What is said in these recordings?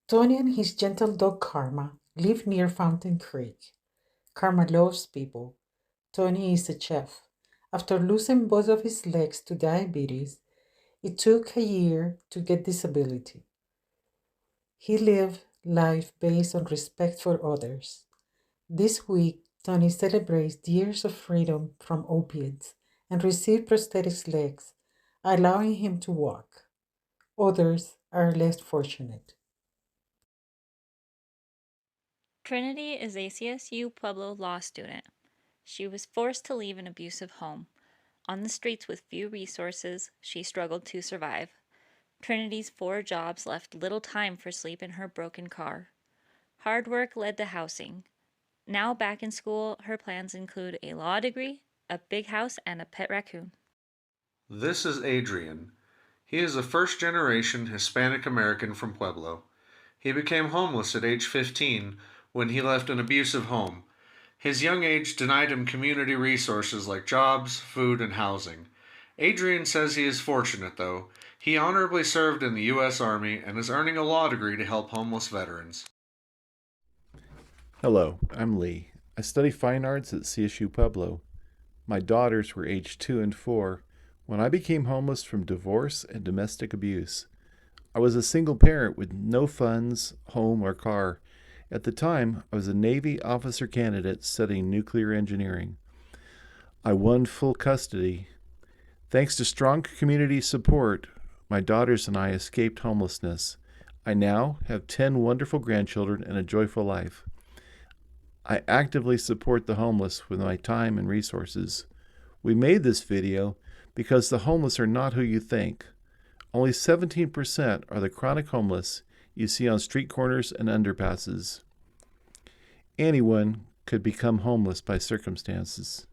Tony and his gentle dog Karma live near Fountain Creek. Karma loves people. Tony is a chef. After losing both of his legs to diabetes, it took a year to get disability. He lived life based on respect for others. This week, Tony celebrates years of freedom from opiates and received prosthetic legs, allowing him to walk. Others are less fortunate. Trinity is a CSU Pueblo law student. She was forced to leave an abusive home. On the streets with few resources, she struggled to survive. Trinity's 4 jobs left little time for sleep in her broken car. Hard work led to housing. Now back in school, her plans include a law degree, a big house, and a pet raccoon. This is Adrian. He is a first generation Hispanic American from Pueblo. He became homeless at age 15 when he left an abusive home. His young age denied him community resources like jobs, food, and housing. Adrian says he is fortunate, though. He honorably served in the U.S. Army and is earning a law degree to help homeless veterans. Hello, I'm Lee. I study fine arts at CSU Pueblo. My daughters were aged 2 and 4 when I became homeless from divorce and domestic abuse. I was a single parent with no funds, home, or car. At the time, I was a Navy officer candidate studying nuclear engineering. I won full custody. Thanks to strong community support, my daughters and I escaped homelessness. I now have 10 wonderful grandchildren and a joyful life. I actively support the homeless with my time and resources. We made this video because the homeless are not who you think. Only 17% are the chronic homeless you see on street corners and underpasses. Anyone could become homeless by circumstances.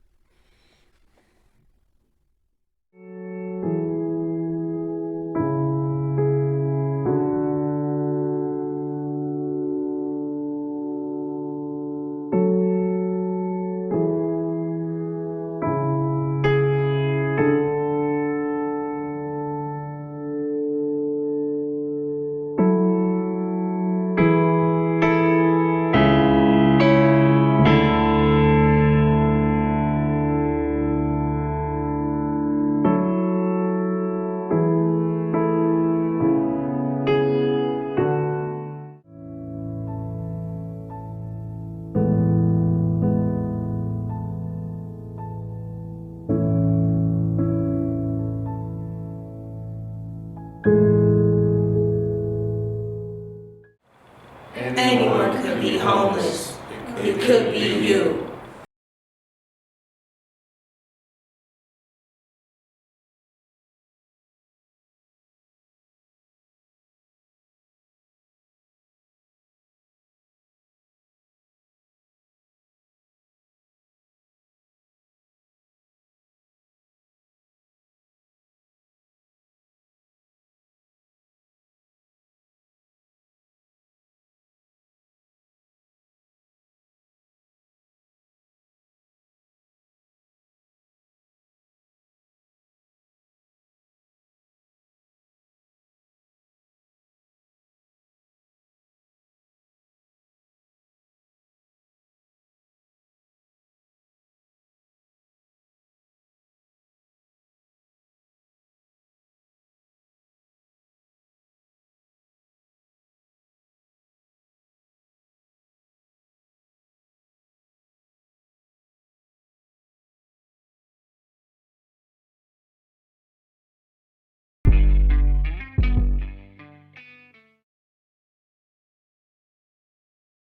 Anyone could be homeless. It could be you.